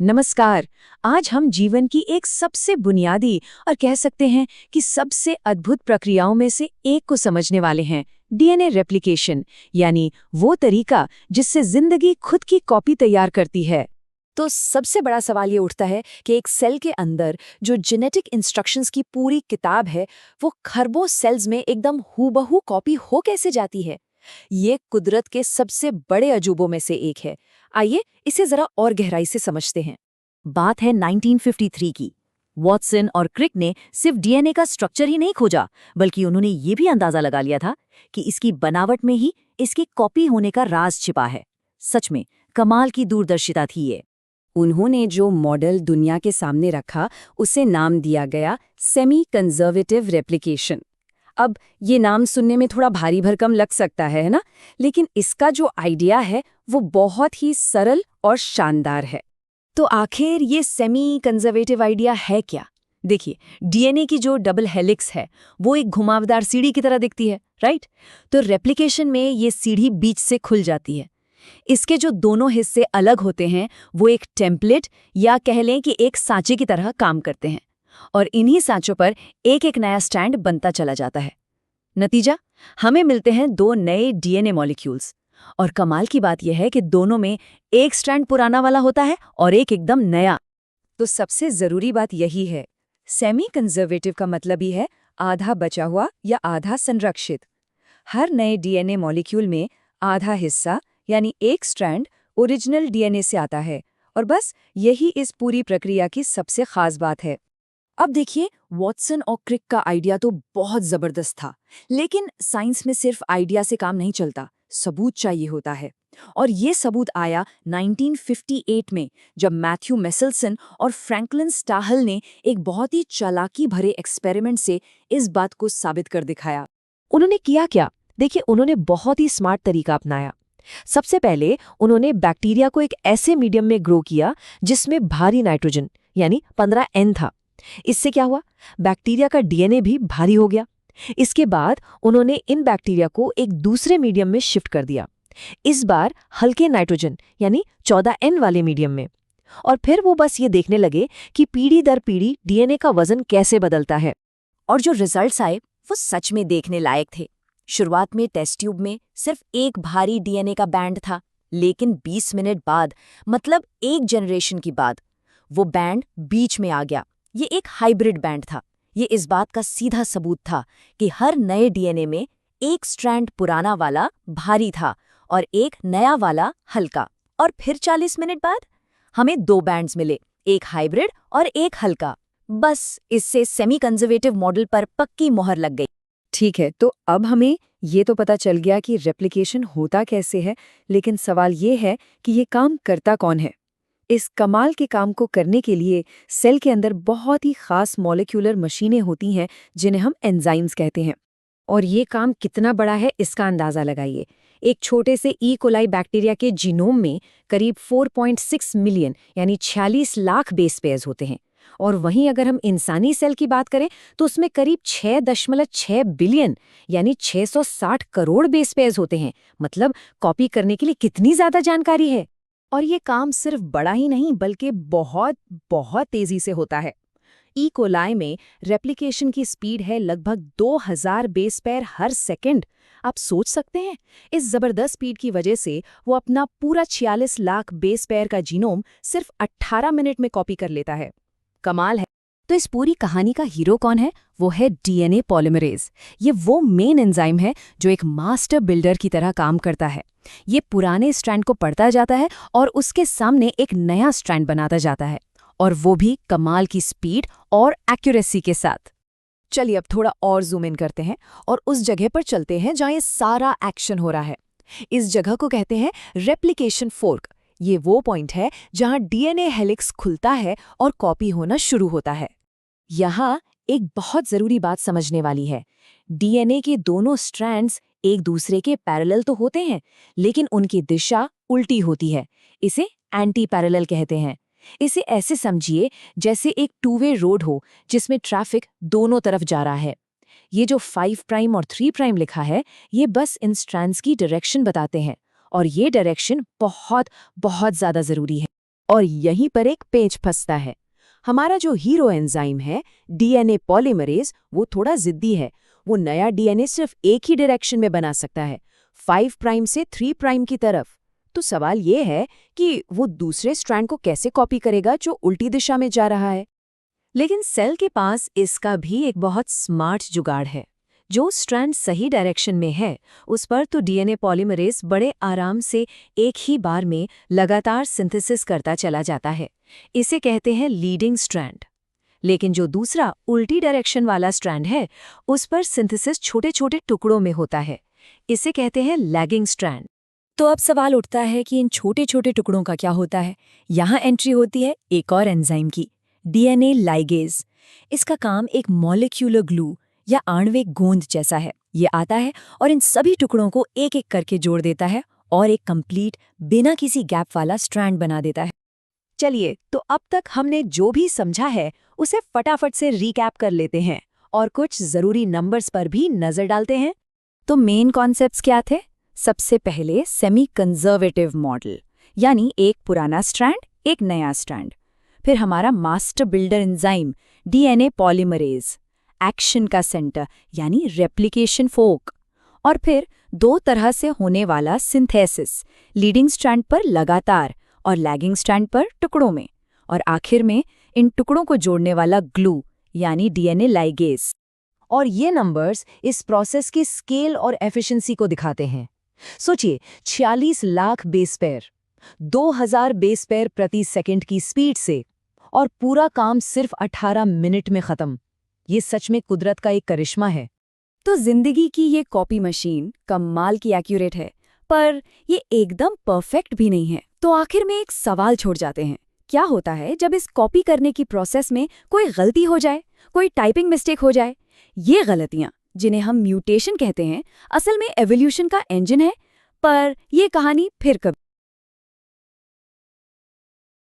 नमस्कार। आज हम जीवन की एक सबसे बुनियादी और कह सकते हैं कि सबसे अद्भुत प्रक्रियाओं में से एक को समझने वाले हैं, डीएनए रेप्लिकेशन, यानी वो तरीका जिससे जिंदगी खुद की कॉपी तैयार करती है। तो सबसे बड़ा सवाल ये उठता है कि एक सेल के अंदर जो जेनेटिक इंस्ट्रक्शंस की पूरी किताब है, वो खरबों सेल्स में एकदम हूबहू कॉपी हो कैसे जाती है। ये कुदरत के सबसे बड़े अजूबों में से एक है। आइए इसे जरा और गहराई से समझते हैं। बात है 1953 की। वॉटसन और क्रिक ने सिर्फ डीएनए का स्ट्रक्चर ही नहीं खोजा, बल्कि उन्होंने ये भी अंदाजा लगा लिया था कि इसकी बनावट में ही इसकी कॉपी होने का राज छिपा है। सच में कमाल की दूरदर्शिता थी ये। उन्होंने जो मॉडल दुनिया के सामने रखा, उसे नाम दिया गया सेमी कंजर्वेटिव रेप्लिकेशन। अब ये नाम सुनने में थोड़ा भारी भरकम लग सकता है ना? लेकिन इसका जो आइडिया है वो बहुत ही सरल और शानदार है। तो आखिर ये सेमी कंजर्वेटिव आइडिया है क्या? देखिए, डीएनए की जो डबल हेलिक्स है वो एक घुमावदार सीढ़ी की तरह दिखती है, राइट? तो रेप्लिकेशन में ये सीढ़ी बीच से खुल जाती है। इसके जो दोनों हिस्से अलग होते हैं वो एक टेम्पलेट या कह लें कि एक सांचे की तरह काम करते हैं, और इन्हीं सांचों पर एक एक नया स्टैंड बनता चला जाता है। नतीजा, हमें मिलते हैं दो नए डीएनए मॉलिक्यूल्स। और कमाल की बात यह है कि दोनों में एक स्ट्रैंड पुराना वाला होता है और एक एकदम नया। तो सबसे जरूरी बात यही है, सेमी कंजर्वेटिव का मतलब ही है आधा बचा हुआ या आधा संरक्षित। हर नए डीएनए मॉलिक्यूल में आधा हिस्सा यानी एक स्ट्रैंड ओरिजिनल डीएनए से आता है, और बस यही इस पूरी प्रक्रिया की सबसे खास बात है। अब देखिए, वॉटसन और क्रिक का आइडिया तो बहुत जबरदस्त था, लेकिन साइंस में सिर्फ आइडिया से काम नहीं चलता, सबूत चाहिए होता है। और ये सबूत आया 1958 में, जब मैथ्यू मेसेल्सन और फ्रैंकलिन स्टाहल ने एक बहुत ही चालाकी भरे एक्सपेरिमेंट से इस बात को साबित कर दिखाया। उन्होंने किया क्या? देखिए, उन्होंने बहुत ही स्मार्ट तरीका अपनाया। सबसे पहले उन्होंने बैक्टीरिया को एक ऐसे मीडियम में ग्रो किया जिसमें भारी नाइट्रोजन यानी 15N था। इससे क्या हुआ? बैक्टीरिया का डीएनए भी भारी हो गया। इसके बाद उन्होंने इन बैक्टीरिया को एक दूसरे मीडियम में शिफ्ट कर दिया, इस बार हल्के नाइट्रोजन यानी 14N वाले मीडियम में। और फिर वो बस ये देखने लगे कि पीढ़ी दर पीढ़ी डीएनए का वजन कैसे बदलता है। और जो रिजल्ट्स आए वो सच में देखने लायक थे। शुरुआत में टेस्ट ट्यूब में सिर्फ एक भारी डीएनए का बैंड था, लेकिन 20 मिनट बाद, मतलब एक जनरेशन की बाद, वो बैंड बीच में आ गया। ये एक हाइब्रिड बैंड था। ये इस बात का सीधा सबूत था कि हर नए डीएनए में एक स्ट्रैंड पुराना वाला भारी था और एक नया वाला हल्का। और फिर 40 मिनट बाद हमें दो बैंड्स मिले, एक हाइब्रिड और एक हल्का। बस इससे सेमी कंजर्वेटिव मॉडल पर पक्की मोहर लग गई। ठीक है, तो अब हमें ये तो पता चल गया कि रेप्लिकेशन होता कैसे है, लेकिन सवाल ये है कि ये काम करता कौन है। इस कमाल के काम को करने के लिए सेल के अंदर बहुत ही खास मॉलिक्यूलर मशीनें होती हैं जिन्हें हम एंजाइम्स कहते हैं। और ये काम कितना बड़ा है इसका अंदाज़ा लगाइए। एक छोटे से ई कोलाई बैक्टीरिया के जीनोम में करीब 4.6 मिलियन यानी 46 लाख बेस पेयर्स होते हैं। और वहीं अगर हम इंसानी सेल की बात करें तो उसमें करीब 6.6 बिलियन यानी 660 करोड़ बेस पेयर्स होते हैं। मतलब कॉपी करने के लिए कितनी ज़्यादा जानकारी है। और ये काम सिर्फ बड़ा ही नहीं बल्कि बहुत बहुत तेजी से होता है। ई कोलाई में रेप्लिकेशन की स्पीड है लगभग 2000 बेस पेयर हर सेकंड। आप सोच सकते हैं, इस जबरदस्त स्पीड की वजह से वो अपना पूरा 46 लाख बेस पेयर का जीनोम सिर्फ 18 मिनट में कॉपी कर लेता है। कमाल है। तो इस पूरी कहानी का हीरो कौन है? वो है डीएनए पॉलीमरेज। ये वो मेन एंजाइम है जो एक मास्टर बिल्डर की तरह काम करता है। ये पुराने स्ट्रैंड को पढ़ता जाता है और उसके सामने एक नया स्ट्रैंड बनाता जाता है, और वो भी कमाल की स्पीड और एक्यूरेसी के साथ। चलिए अब थोड़ा और जूम इन करते हैं और उस जगह पर चलते हैं जहां ये सारा एक्शन हो रहा है। इस जगह को कहते हैं रेप्लिकेशन फोर्क। ये वो पॉइंट है जहां डीएनए हेलिक्स खुलता है और कॉपी होना शुरू होता है। यहाँ एक बहुत जरूरी बात समझने वाली है। डीएनए के दोनों स्ट्रैंड्स एक दूसरे के पैरेलल तो होते हैं, लेकिन उनकी दिशा उल्टी होती है। इसे एंटी पैरेलल कहते हैं। इसे ऐसे समझिए जैसे एक टू वे रोड हो जिसमें ट्रैफिक दोनों तरफ जा रहा है। ये जो 5 प्राइम और 3 प्राइम लिखा है, ये बस इन स्ट्रैंड्स की डायरेक्शन बताते हैं, और ये डायरेक्शन बहुत बहुत ज्यादा जरूरी है। और यहीं पर एक पेच फंसता है। हमारा जो हीरो एंजाइम है, डीएनए पॉलीमरेज, वो थोड़ा जिद्दी है। वो नया डीएनए सिर्फ एक ही डायरेक्शन में बना सकता है, 5 प्राइम से 3 प्राइम की तरफ। तो सवाल ये है कि वो दूसरे स्ट्रैंड को कैसे कॉपी करेगा जो उल्टी दिशा में जा रहा है। लेकिन सेल के पास इसका भी एक बहुत स्मार्ट जुगाड़ है। जो स्ट्रैंड सही डायरेक्शन में है, उस पर तो डीएनए पॉलीमरेज बड़े आराम से एक ही बार में लगातार सिंथेसिस करता चला जाता है। इसे कहते हैं लीडिंग स्ट्रैंड। लेकिन जो दूसरा उल्टी डायरेक्शन वाला स्ट्रैंड है, उस पर सिंथेसिस छोटे छोटे टुकड़ों में होता है। इसे कहते हैं लैगिंग स्ट्रैंड। तो अब सवाल उठता है कि इन छोटे छोटे टुकड़ों का क्या होता है। यहाँ एंट्री होती है एक और एंजाइम की, डीएनए लाइगेज। इसका काम एक मॉलिक्यूलर ग्लू या आणविक गोंद जैसा है। ये आता है और इन सभी टुकड़ों को एक एक करके जोड़ देता है और एक कंप्लीट बिना किसी गैप वाला स्ट्रैंड बना देता है। चलिए, तो अब तक हमने जो भी समझा है उसे फटाफट से रिकैप कर लेते हैं और कुछ जरूरी नंबर्स पर भी नजर डालते हैं। तो मेन कॉन्सेप्ट्स क्या थे? सबसे पहले सेमी कंजर्वेटिव मॉडल, यानी एक पुराना स्ट्रैंड, एक नया स्ट्रैंड। फिर हमारा master builder enzyme DNA polymerase, action का सेंटर यानी रेप्लिकेशन फोर्क, और फिर 2 तरह से होने वाला सिंथेसिस, लीडिंग स्ट्रैंड पर लगातार और लैगिंग स्ट्रैंड पर टुकड़ों में, और आखिर में इन टुकड़ों को जोड़ने वाला ग्लू यानी डीएनए लाइगेज। और ये नंबर्स इस प्रोसेस की स्केल और एफिशिएंसी को दिखाते हैं। सोचिए, 46 lakh base pair, 2000 base pair प्रति सेकंड की स्पीड से, और पूरा काम सिर्फ 18 मिनट में खत्म। ये सच में कुदरत का एक करिश्मा है। तो जिंदगी की ये कॉपी मशीन कमाल की एक्यूरेट है, पर ये एकदम परफेक्ट भी नहीं है। तो आखिर में एक सवाल छोड़ जाते हैं, क्या होता है जब इस कॉपी करने की प्रोसेस में कोई गलती हो जाए, कोई टाइपिंग मिस्टेक हो जाए? ये गलतियां, जिन्हें हम म्यूटेशन कहते हैं, असल में एवोल्यूशन का इंजन है। पर ये कहानी फिर कभी